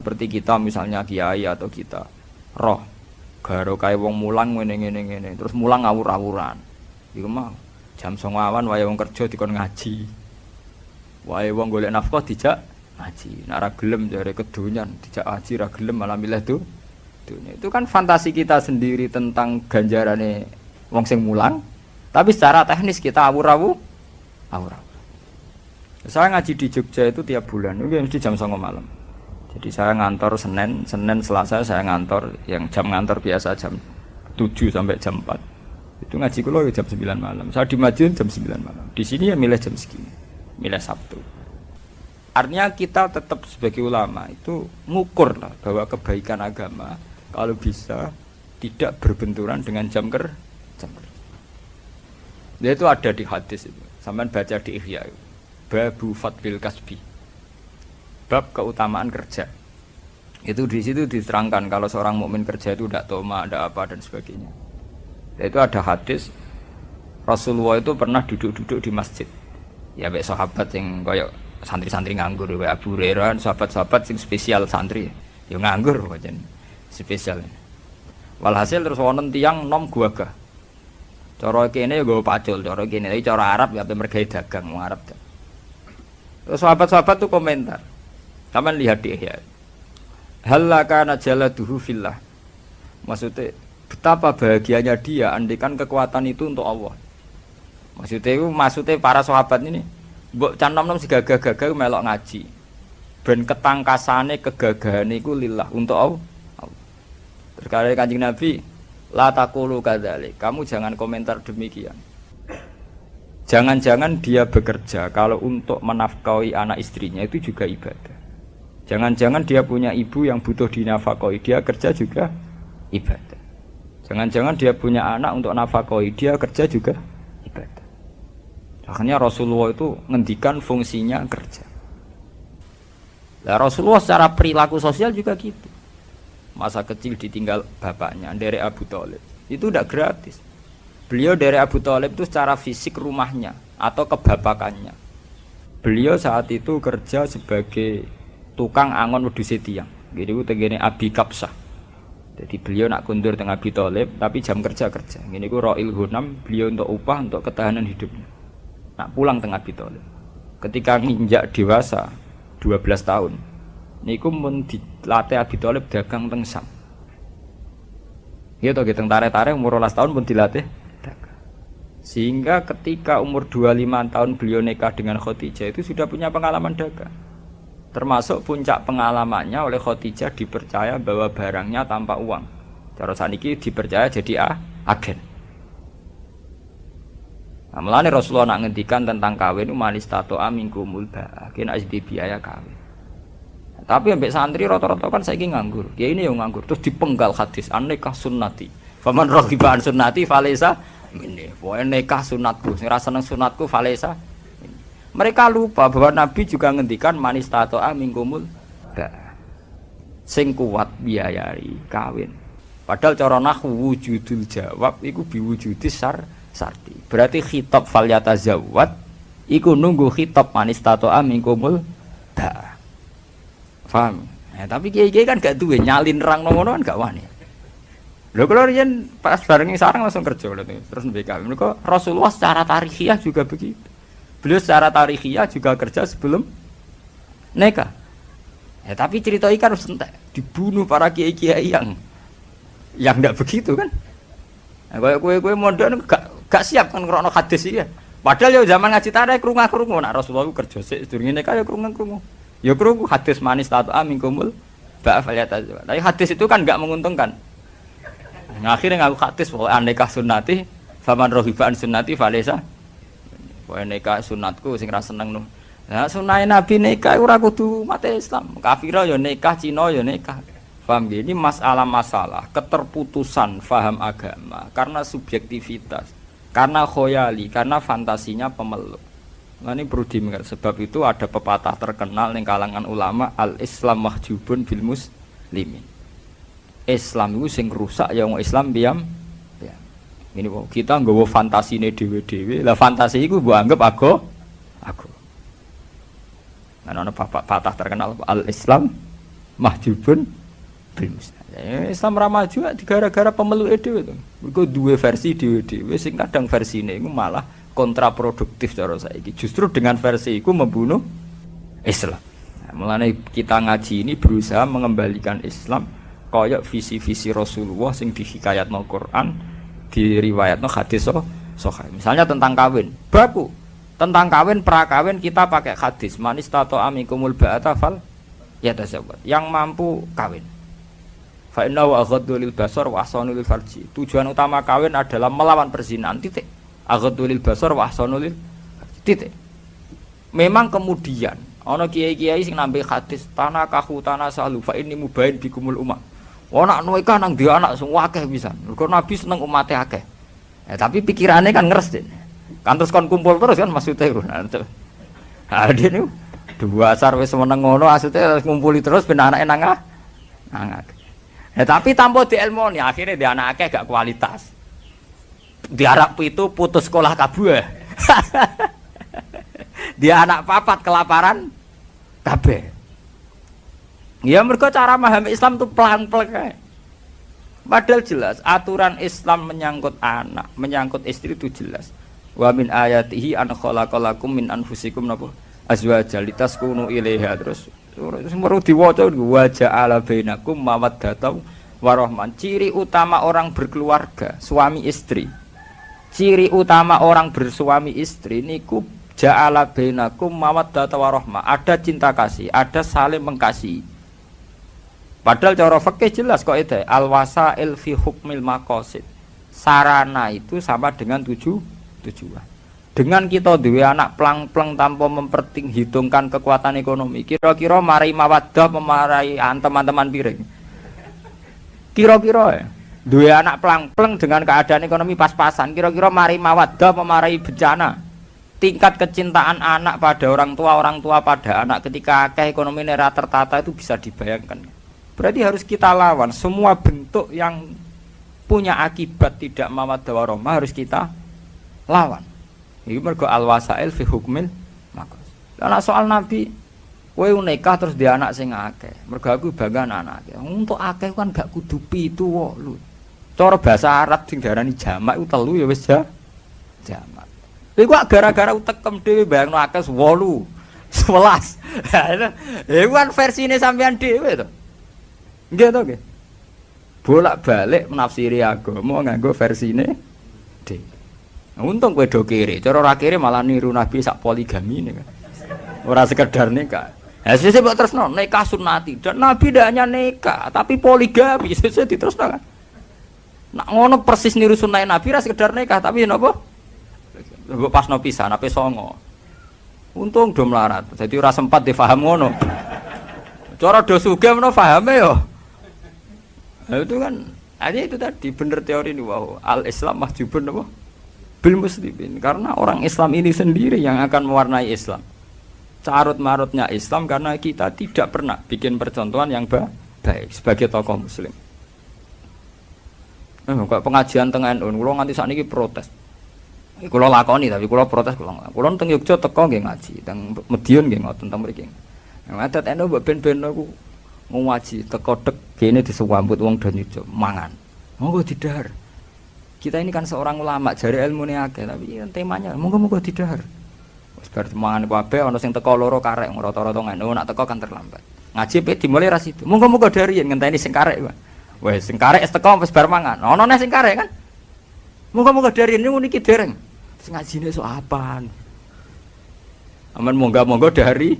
Seperti kita misalnya kiai atau kita roh garo kae wong mulang ngene terus mulang ngawur-awuran. Iku mah jam 09.00 awan wae wong kerja dikon ngaji. Wae wong golek nafkah dijak ngaji. Nek ora gelem jare kedonyan dijak ngaji ra gelem malah milih tuh. Itu kan fantasi kita sendiri tentang ganjarane wong sing mulang. Tapi secara teknis kita awur-awur. Saya ngaji di Jogja itu tiap bulan, itu mesti jam 09.00 malam. Jadi saya ngantor Senin, Selasa saya ngantor, yang jam ngantor biasa jam 7 sampai jam 4. Itu ngaji kula jam 9 malam. Saya di Madiun jam 9 malam. Di sini ya milih jam segini. Milih Sabtu. Artinya kita tetap sebagai ulama itu ngukur lah bahwa kebaikan agama kalau bisa tidak berbenturan dengan jam kerja. Itu ada di hadis itu. Sampean baca di Ihya itu. Babu fadlil kasbi. Bab keutamaan kerja. Itu di situ diterangkan kalau seorang mukmin kerja itu tidak toma, ada apa dan sebagainya. Itu ada hadis Rasulullah itu pernah duduk-duduk di masjid. Ya baik sahabat yang kayak santri-santri nganggur, kayak Abu Hurairah, sahabat-sahabat yang spesial santri. Ya nganggur wajan spesial. Walhasil terus wonten tiyang nom guagah. Cara kene ya nggo pacul, cara kene iki cara Arab ya mergawe dagang wong Arab. Terus sahabat-sahabat tuh komentar. Taman lihat di Ihya. Halaka najaladuhu fillah. Maksudnya betapa bahagianya dia andikan kekuatan itu untuk Allah. Maksudnya para sahabat ini mbok can nom-nom si gagah-gagah melok ngaji. Ben ketangkasane kegagahane iku lillah untuk Allah. Terkait Kanjeng Nabi, la taqulu kadzalik. Kamu jangan komentar demikian. Jangan-jangan dia bekerja kalau untuk menafkahi anak istrinya itu juga ibadah. Jangan-jangan dia punya ibu yang butuh dinafkahi, dia kerja juga ibadah. Jangan-jangan dia punya anak untuk nafkahi, dia kerja juga ibadah. Akhirnya Rasulullah itu ngendikan fungsinya kerja. Nah, Rasulullah secara perilaku sosial juga gitu. Masa kecil ditinggal bapaknya dari Abu Thalib. Itu udah gratis. Beliau dari Abu Thalib itu secara fisik rumahnya atau kebapakannya. Beliau saat itu kerja sebagai tukang angon wedhus tiang. Jadi itu tegene Abi Kapsah. Jadi beliau nak kundur teng Abi Thalib tapi jam kerja. Ngene iku Ra'il Hunam, beliau untuk upah untuk ketahanan hidupnya. Nak pulang teng Abi Thalib. Ketika nginjak dewasa 12 tahun. Niku mun dilatih Abi Thalib dagang teng Sam. Gitu teng tare-tare umur 12 tahun pun dilatih dagang. Sehingga ketika umur 25 tahun beliau nikah dengan Khadijah itu sudah punya pengalaman dagang. Termasuk puncak pengalamannya oleh Khadijah dipercaya bahwa barangnya tanpa uang. Cara saniki dipercaya jadi agen. Nah, mulane Rasulullah nak ngendikan tentang kawin manis tato amingkumul ba'akin asdi biaya kawin. Tapi ambek santri rata-rata kan saiki nganggur. Ya ini yang nganggur terus dipenggal hadis an-nikah sunnati. Faman raghiba an sunnati falaysa minni. Pokoke nikah sunatku, sing ra seneng sunatku falaysa. Mereka lupa bahwa Nabi juga ngendikan manis tato'a mingkumul sing kuat biayai kawin. Padahal cara nahwu wujudul jawab iku biwujudis sarti. Berarti khitab falyata zawat iku nunggu khitab manis tato'a mingkumul da. Paham? Tapi kiai-kiai kan gak duwe nyalin rang ngono kan gak wani. Lho kalau riyen pas barengi sarang langsung kerja terus mbek kawin. Mergo Rasulullah secara tarikhiyah juga begitu. Beliau secara tarikhiyah juga kerja sebelum nikah. Ya, tapi cerita ikan harus entek dibunuh para kiai-kiai yang enggak begitu kan. Nah, kowe modern gak siap kan ngrono hadis iki. Padahal ya zaman ngaji tarik krungu-krungu nak Rasulullah kerja sik sedurunge nikah ya krungu-krungu. Ya krungu hadis manis tatu'a mingkumul ba'af aliyatazwa. Tapi hadis itu kan enggak menguntungkan. Nah, akhirnya ngaku hadis bahwa nikah sunnati faman rohiba an sunnati falaysa. Wae nikah sunatku sing ra seneng no. Nah, sunah Nabi nikah ora kudu mate Islam. Kafira ya nikah, Cina ya nikah. Paham nggih? Ini masalah keterputusan faham agama karena subjektivitas, karena khoyali, karena fantasinya pemeluk. Nah, ini perlu diingat sebab itu ada pepatah terkenal ning kalangan ulama al-Islam mahjubun bil muslimin. Islam itu sing rusak ya wong Islam diam. Ini kita nggawa fantasine dhewe-dhewe. Lah fantasi iku mbok anggap aku. Nah, ana patah terkenal al-Islam mahjubun bil musnad. Islam ra maju gara-gara pemeluke dhewe to. Iku duwe versi dhewe-dhewe sing kadang versine iku malah kontraproduktif cara saiki. Justru dengan versi iku membunuh Islam. Nah, mulane kita ngaji ini berusaha mengembalikan Islam kaya visi-visi Rasulullah sing dihikayatno Quran, diriwayatno hadis sahih. Misalnya tentang kawin, baku. Tentang kawin, prakawin kita pakai hadis. Manis tato amikumul ba'ata fal yatazawwaj. Yang mampu kawin. Fa innahu aghaddu lil basar wa ahsanu lil farji. Tujuan utama kawin adalah melawan perzinahan, titik. Aghaddu lil basar wa ahsanu lil farji, titik. Memang kemudian ana kiai-kiai sing nambe hadis tanah kahu tanah salu fa inni mubain bikumul ummah. Ana nikah nang dia anak sing akeh pisan. Mergo Nabi seneng umate akeh. Tapi pikirannya kan ngeres deh. Kan terus kon kumpul terus kan maksudnya itu. Nah, dia nih dua asar wis meneng ngono maksudnya ngumpuli terus ben anake nang tapi tanpa dielmoni akhirnya dia anak akeh gak kualitas. Diarap itu putus sekolah kabeh. Dia anak papat kelaparan kabeh. Ya mergo cara memahami Islam tuh pelan-pelan kae. Padahal jelas aturan Islam menyangkut anak, menyangkut istri itu jelas. Wa min ayatihi an khalaqalakum min anfusikum napa azwaja litaskunu ilaiha terus semua diwaca wa ja'ala bainakum mawaddatan warahmah. Ciri utama orang berkeluarga, suami istri. Ciri utama orang bersuami istri niku ja'ala bainakum mawaddatan warahmah. Ada cinta kasih, ada saling mengasihi. Padahal cara fikih jelas kok itu al-wasail fi hukmil maqasid. Sarana itu sama dengan tujuan. Dengan kita duwe anak plang-plang tanpa memperhitungkan kekuatan ekonomi, kira-kira marai mawaddah memarai teman-teman piring. Kira-kira ya. Duwe anak plang-plang dengan keadaan ekonomi pas-pasan, kira-kira marai mawaddah memarai bencana. Tingkat kecintaan anak pada orang tua pada anak ketika ekonomi nera tertata itu bisa dibayangkan. Berarti harus kita lawan semua bentuk yang punya akibat tidak mawaddah warahmah harus kita lawan. Iki mergo al-wasail fi hukmil maqas. Lah soal Nabi kowe nikah terus dia anak sing akeh. Mergo aku bangga anak akeh. Untuk akeh kan gak kudu 7 8. Cara bahasa Arab sing diarani jamak iku 3 ya wis jamak. Iku gara-gara utekem dhewe bayangno akeh 8, 11. Iku kan versine sampean dhewe to. Nggih to nggih. Bolak-balik menafsiri agama nganggo versine dhewe. Untung kowe do kiri, cara ora kiri malah niru Nabi sak poligami nih kan. Ora sekedar nikah. Sesuk mbok tresno nikah sunnati dan Nabi tidak hanya nikah tapi poligami sesuk diterusno kan. Nak ngono persis niru sunah Nabi ra sekedar nikah tapi napa? Mbok pasno pisan ape songo. Untung do melarat. Jadi ora sempat difaham ngono. Cara do sugih menawa pahame yo. Nah, itu kan ada itu tadi bener teori ini wow al-Islam mahjubun apa bil muslimin karena orang Islam ini sendiri yang akan mewarnai Islam carut marutnya Islam karena kita tidak pernah bikin percontohan yang baik sebagai tokoh muslim. Kok pengajian tengah NU kula nganti sakniki protes. Kula lakoni tapi kula protes kula teng Yogyakarta teko nggih ngaji teng Medion nggih ngoten teng mriki. Ngadat NU mbok ben-ben aku ngaji teko dek kene disambut wong do nyucuk mangan. Monggo didahar. Kita ini kan seorang ulama jare ilmune akeh tapi temanya monggo didahar. Wis bar mangan kabeh ana sing teko loro karek rata-rata NU nak teko kan terlambat. Ngaji pe dimulai ra situ. Monggo dari yen ngenteni sing karek. Wes sing karek wis teko wis bar mangan. Ana neh sing karek kan. Monggo dari niku niki dereng. Sing ngajine sok apaan. Aman monggo dari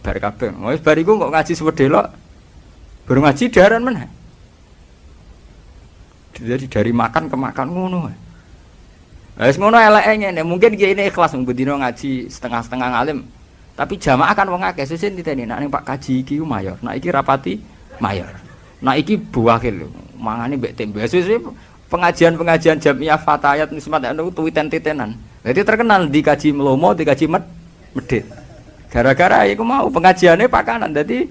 bar kabeh. Wis bar iku kok ngaji sewedelok. Baru ngaji daran meneh. Jadi dari makan ke makan ngono. Wis ngono eleke ngene, mungkin iki ini ikhlas mbendino ngaji setengah-setengah ngalim. Tapi jamaah kan wong akeh sesuk diteni nek ning Pak Kaji iki mayor. Nek iki rapati mayor. Nek iki buwakil mangane mbek tembe. Sesuk pengajian-pengajian Jamiah Fatayat Nismat anu tuwiten-titenan. Jadi terkenal dikaji Melomo, dikaji Medit. Gara-gara iku mau pengajiannya pakanan. Jadi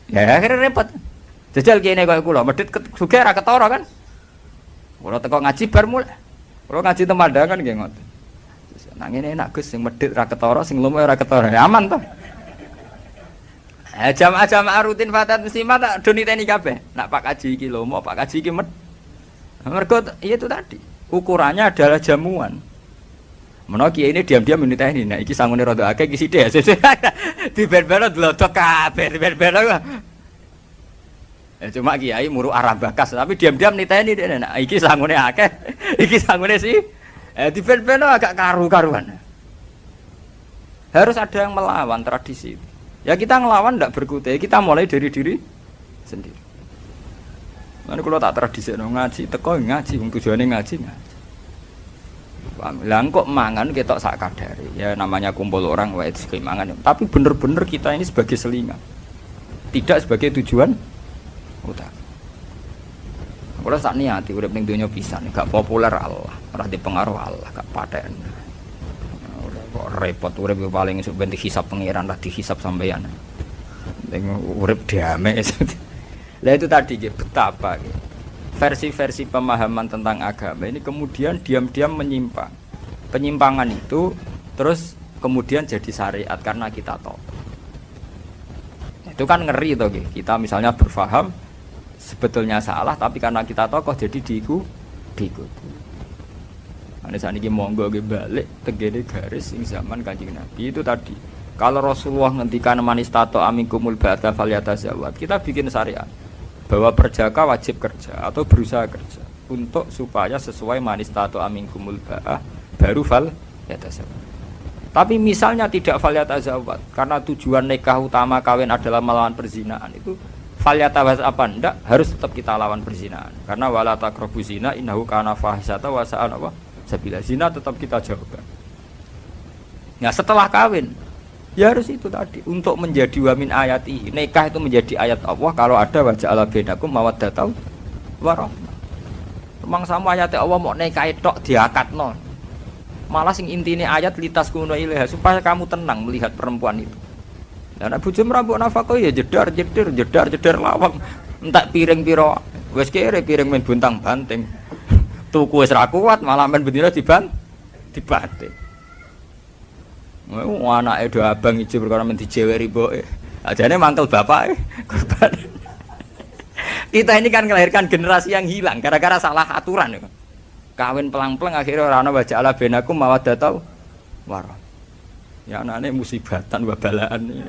ya akhirnya repot. Jajal kene kaya kula, Medit sugih ra ketara kan. Kula teko ngaji bar mulai. Kula ngaji temandangan nggih ngoten. Nang ngene enak Gus sing Medit ra ketara, sing Lomo ora ketara. Aman to. Jamaah-jamaah rutin fatat muslimat tak do niteni kabeh. Nak Pak Kaji iki lho, mau Pak Kaji iki mergo itu tadi. Ukurannya adalah jamuan. Menawa kiai ini diam-diam niteni. Nah iki sangune rada akeh iki sithik. Di ben-ben dlodok kabeh, ben-ben. Cuma kiai muru arah bakas tapi diam-diam niteni dene. Nah iki sangune akeh, iki sangune sih. Di ben-ben agak karu-karuan. Harus ada yang melawan tradisi. Ya kita ngelawan tidak berkutai, kita mulai dari diri sendiri. Mana kalau tak tradisi ngaji, teko ngaji, tujuannya ngaji. Lah kok mangan kita sak kadari. Ya namanya kumpul orang wae mangan. Tapi bener-bener kita ini sebagai selingan. Tidak sebagai tujuan utama. Kalau sak niati urip ning donya pisan, gak populer Allah, ora dipengaruh Allah, gak paten. Kok repot urip paling esuk ben dihisab pangeran lah dihisab sampeyan. Ning urip damai. Lah itu tadi betapa versi-versi pemahaman tentang agama ini kemudian diam-diam menyimpang. Penyimpangan itu terus kemudian jadi syariat karena kita tahu. Itu kan ngeri toh kita misalnya berfaham sebetulnya salah tapi karena kita tokoh jadi diikuti. Ane saniki monggo ge balik tegene garis sing zaman Kanjeng Nabi itu tadi. Kalau Rasulullah ngendikan manistato aminkumul ba'da falyatazawwad, kita bikin syariat bahwa perjaka wajib kerja atau berusaha kerja untuk supaya sesuai manistato aminkumul ba'a baru falyatazawwad. Tapi misalnya tidak falyatazawwad karena tujuan nikah utama kawin adalah melawan perzinahan itu falyatazawwad apa ndak harus tetap kita lawan perzinahan karena wala taqrabu zina innahu kana fahisatan wa sa'a apa sabila zina tetap kita jauhkan. Nah setelah kawin ya harus itu tadi untuk menjadi wamin ayati nikah itu menjadi ayat Allah kalau ada wajah ala bainakum mawaddatau warahmah. Memang sama ayat Allah mau nikah tok diakatno. Malah sing intine ayat litas kuno ilaha supaya kamu tenang melihat perempuan itu. Dan Abu Jumrah mbok nafkah ya jedar lawang entak piring piro wis kere piring men buntang banting. Tuku wis ra kuat malah men bendina dibanting. Anake do abang ijo perkara men dijeweri mboke. Ajane mangkel bapake korban. Kita ini kan melahirkan generasi yang hilang gara-gara salah aturan. Kawin pelang-pelang akhirnya ora ana wajah ala benakum mawaddatau warah. Ya anane musibatan wabalaan.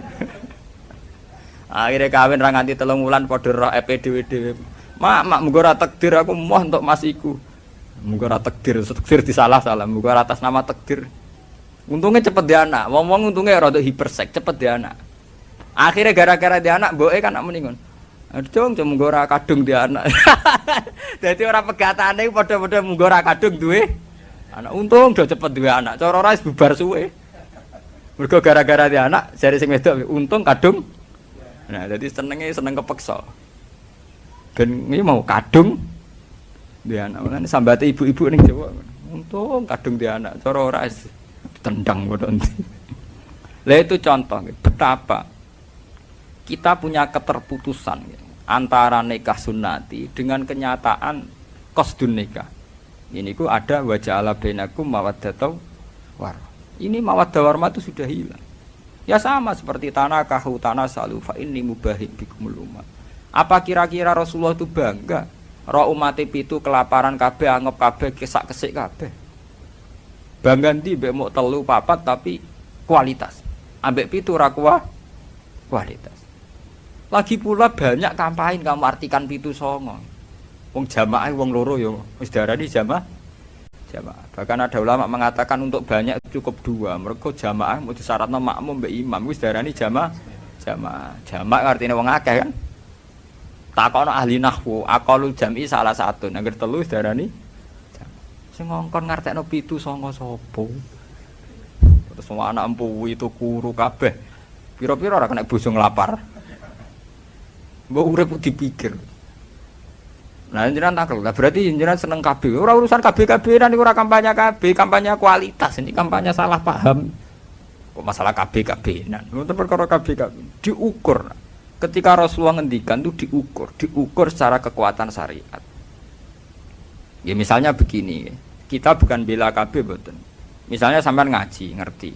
Akhirnya kawin ra nganti 3 wulan padha ro EPDW. Mak muga ora takdir aku moh entuk mas iku. Muga ora takdir disalah-salah, muga ora atas nama takdir. Untungnya cepet dia anak, ngomong untungnya rada hipersek, cepet dia anak. Akhirnya gara-gara dia anak, mboke kan nak mendingan. Aduh, cuma muga ora kadung dia anak. Dadi ora pegatane padha-padha muga ora kadung duwe anak. Untung do cepet duwe anak, cara ora wis bubar suwe. Mergo gara-gara dia anak, jare sing wedok untung kadung. Nah, jadi seneng kepeksa. Ben iki mau kadung dia anak, makanya sambate ibu-ibu ning Jawa. Untung kadung dia anak, cara ora tendang bodon. Lah itu contoh betapa kita punya keterputusan antara nikah sunnati dengan kenyataan qasdun nikah. Ini ku ada wajah ala bainakum mawaddatau war. Ini mawaddah warma itu sudah hilang. Ya sama seperti tanah kahu tanah salu fa inni mubahib bikumul umat. Apa kira-kira Rasulullah itu bangga roh umat itu kelaparan kabeh anggap kabeh kesak-kesik kabeh. Bangga ndi mbek mok 3 4 tapi kualitas. Ambek 7 ora kualitas. Lagi pula banyak kampanye kamu artikan 7 songo. Wong jamaah wong loro yo wis darani jamaah. Bahkan ada ulama mengatakan untuk banyak cukup 2. Mergo jamaah mau disyaratno makmum mbek imam wis darani jamaah. Jamaah artine wong akeh kan. Takono ahli nahwu, aqalul jam'i salah satu. Angger 3 wis darani sing ngongkon ngartekno 7 songo sapa? Terus semua anak empu itu kuru kabeh. Pira-pira ora kena bojo nglapar. Mbok urip dipikir. Nah, jenengan takel. Lah berarti jenengan seneng kabeh. Ora urusan kabeh-kabehan niku ora kampanye kabeh, kampanye kualitas. Ini kampanye salah paham. Kok masalah kabeh-kabehan. Mboten perkara kabeh-kabeh. Diukur. Ketika Rasulullah ngendikan itu diukur secara kekuatan syariat. Ya misalnya begini, kita bukan bela kabeh mboten. Misalnya sampean ngaji, ngerti.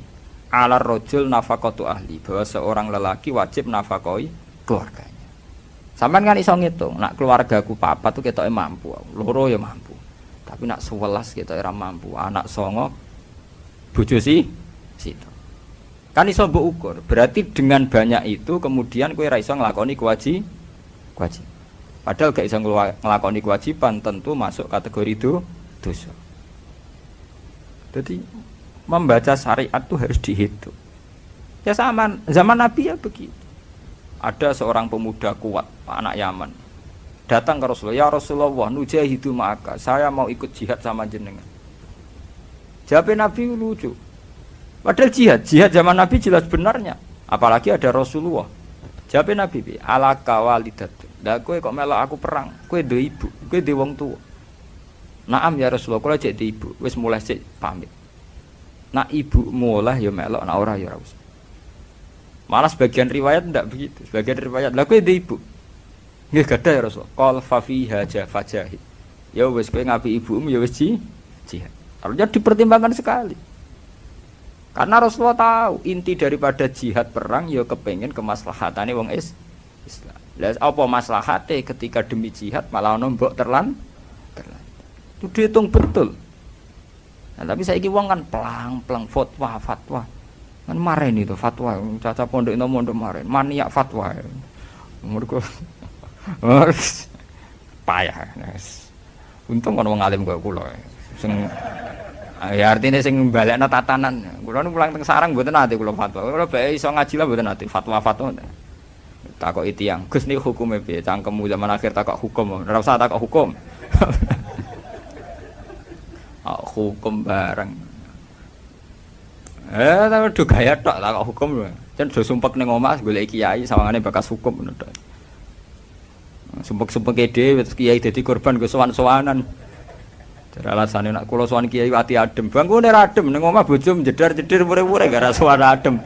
alar rojul nafaqatu ahli, bahwa seorang lelaki wajib nafakoi keluarganya. Sampean kan iso ngitung, nak keluargaku papat tuh ketoke mampu, loro ya mampu. Tapi nak 11 ketoke ora mampu, anak songo bojo situ. Kan iso mbok ukur. Berarti dengan banyak itu kemudian kowe ora iso nglakoni kewajiban. Padahal gak iso nglakoni kewajiban tentu masuk kategori itu dosa. Jadi membaca syariat itu harus dihitung. Ya sama zaman Nabi ya begitu. Ada seorang pemuda kuat, anak Yaman, datang ke Rasulullah, ya Rasulullah, nujahidu ma'aka, saya mau ikut jihad sama jenengan. Jawab Nabi lucu. Padahal jihad zaman Nabi jelas benarnya. Apalagi ada Rasulullah. Jawab Nabi, ala kawalidatu. Lah kowe kok melok aku perang, kowe duwe ibu, kowe duwe wong tuwa. Naam ya Rasulullah, kula cek di ibu, wis mulai sik pamit. Nak ibu mulai ya melok, nak ora ya ora usah. Malah sebagian riwayat ndak begitu. Sebagian riwayat, lah kowe duwe ibu. Nggih gadah ya Rasulullah. Qal fa fiha jahid. Ya wis kowe ngapi ibumu ya wis jihad. Harusnya dipertimbangkan sekali. Karena Rasulullah tahu inti daripada jihad perang ya kepengin kemaslahatane wong Islam. Lah apa maslahate ketika demi jihad malah ono mbok terlan. Itu dihitung betul. Nah, tapi saiki wong kan plang-plang fatwa. Kan maren itu fatwa, caca pondok itu mondok maren, maniak fatwa. Mergo payah. Untung ono wong alim kaya kula. Sing ya artinya sing balekno tatanan. Kula nu pulang teng sarang mboten ate kula fatwa. Kula bae iso ngaji lah mboten ate fatwa-fatwa. Takoki tiyang, Gus niki hukume piye? Cangkemmu zaman akhir takok hukum. Ora usah takok hukum. Hukum bareng. Tapi do gaya tok takok hukum lho. Jan do sumpek ning omah golek kiai sawangane bakas hukum ngono tok. Sumpek-sumpeke dhewe kiai dadi korban go sowan-sowanan. Jare alasane nek kula sowan kiai ati adem. Bangkune ra adem ning omah bojo jedar-jedir mure-mure gara sowan adem.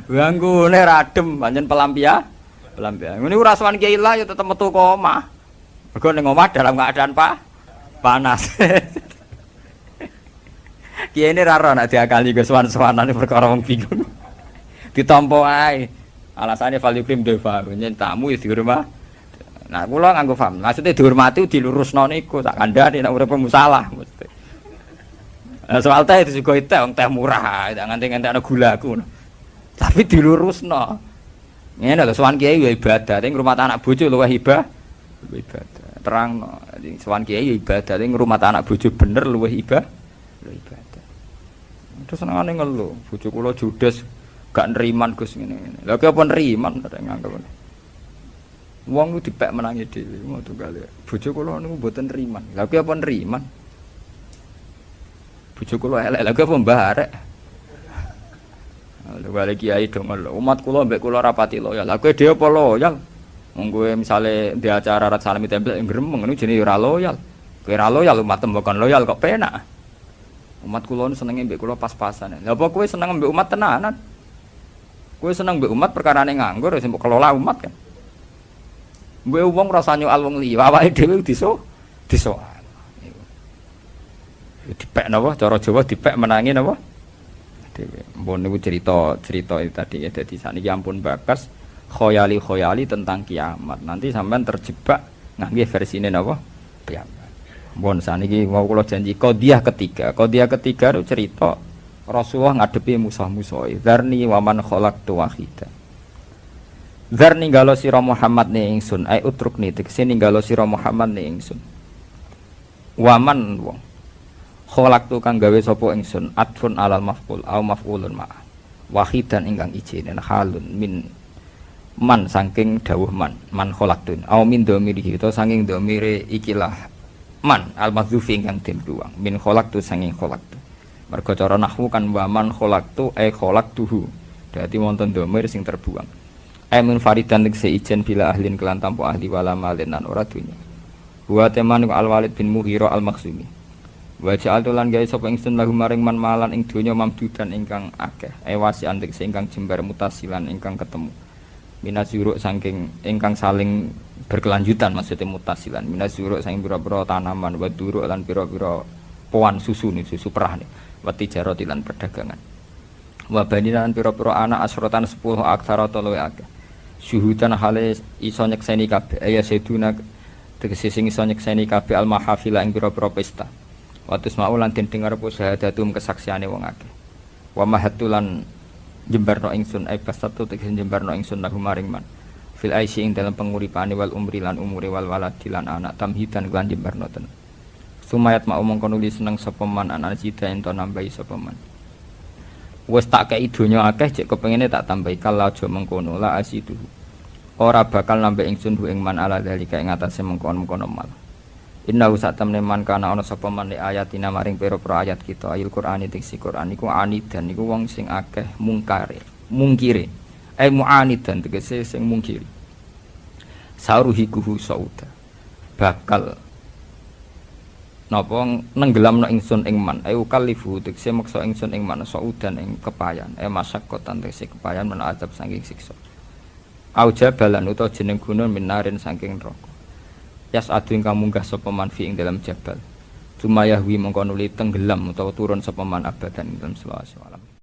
Bangkune ra adem pancen pelampian. Ngene ora sowan kiai lah ya tetep metu ke omah. Mergo ning omah dalam keadaan panas. Kiai ini raro nak diakali ke sowan-sowanane perkara wong bingung. Ditampa ae. Alasane falikrim deva, nyen tamu ya dihormati. Nah, kula nganggo paham. Maksudnya dihormati dilurusno niku tak kandhani nek urip musalah mesti. Soal teh itu juga teh wong teh murah, tak nganti-nganti gula aku. Tapi dilurusno. Ngene lho sowan kiai ya ibadah, ning ngrumat anak bojo luwih ibadah. Terangno. Sowan kiai ya ibadah, ning ngrumat anak bojo bener luwih ibadah. Terus senengane ngeluh, bojo kula judes gak neriman Gus ngene-ngene. Lha ki apa neriman tak nganggep. Wong ku dipek menangi dhewe, ngono kali. Bojo kula niku mboten neriman. Lha ki apa neriman? Bojo kula elek, lha ki apa mbarek. Lha bali kiai dong lho, umat kula mbek kula rapati loyal. Lha kowe dhewe apa loyal? Wong kowe misale di acara rat salami tempel gremeng niku jenenge ora loyal. Kowe ora loyal umat bukan loyal kok penak. Umat kula nu senenge mbek kula pas-pasan. Lha apa kowe seneng mbek umat tenanan? Kowe seneng mbek umat perkarane nganggur wis mbok kelola umat kan. Mbek wong rasane nyual wong liya, awake dhewe disoal. Niku. Dipek napa cara Jawa dipek menangi napa? Dhewe. Mbon niku cerita itu tadi ya dadi saniki ampun bakas khoyali tentang kiamat. Nanti sampean terjebak ngangge versine napa? Kiamat. Bon saniki mau kula janji qadhiyah ketiga itu cerita Rasulullah ngadepi musuh-musuhe. Dzarni wa man khalaqtu wahida. Dzarni ningalo sira Muhammad ne ingsun, ai utrukni tegese ninggalo sira Muhammad ne ingsun. Waman wong khalaqtu kang gawe sapa ingsun atfun alal maf'ul au maf'ulun ma. Wahidan ingkang ijine halun min man saking dawuh man khalaqtun au min dhamiri utawa saking dhamire ikilah man al-madzhufi ingkang den luwang min khalaqtu sanging khalaqtu mergo cara nahwu kan wa man khalaqtu khalaqtuhu dadi wonten dhamir sing terbuang min faridan tegese ijen bila ahlin kelan tanpa ahli wala malin lan ora dunya wa teman al-walid bin mughira al-makhzumi wa ja'altu lan gawe sapa ingsun lahu maring man malan ing donya mamdudan ingkang akeh wasi antek ingkang jembar mutasilan ingkang ketemu minazuruk saking ingkang saling berkelanjutan maksudnya mutasilan minazuruk saking pira-pira tanaman wa duruk lan pira-pira poan susu nih, susu perah nih. Wa tijarati lan perdagangan. Wa baninan pira-pira anak asrotan 10 aksara telu akeh. Syuhudan hale iso nyekseni kabeh ya seduna tegese sing iso nyekseni kabeh al mahafila ing pira-pira pesta. Wa tusma'u lan den dengar apa syahadatum kesaksiane wong akeh. Wa mahatulan jembarno ingsun ai basatu tegese jembarno ingsun lahu maring man. Fil aisy ing dalam penguripane wal umri lan umure wal waladi lan anak tamhidan lan jembarno ten. Sumayat mau mongko nuli seneng sapa man anak cita ento nambahi sapa man. Wes tak kei donya akeh jek kepengine tak tambahi kala aja mengkono la asidu. Ora bakal nambah ingsun ing man ala dalika ing atase mengkon-mengkono mal. Inna usatamne man kana ana sapa man li ayatina maring pira-pira ayat kita ayat Qur'an diksi Qur'an iku anidan niku wong sing akeh mungkire. Mu'anidan tegese sing mungkiri. Sauruhikuhu sauda. Bakal napa nenggelamno ingsun ing man ayu kalifu tegese maksa ingsun ing man saudan ing kepayan masakkotan tegese kepayan men adab saking siksa auja balan utawa jeneng gunung minarin saking neraka yas adu ingkang munggah sapa man fi ing dalam jabal sumayahwi mongko nuli tenggelam utawa turun sapa man abadan ing dalam selawase alam.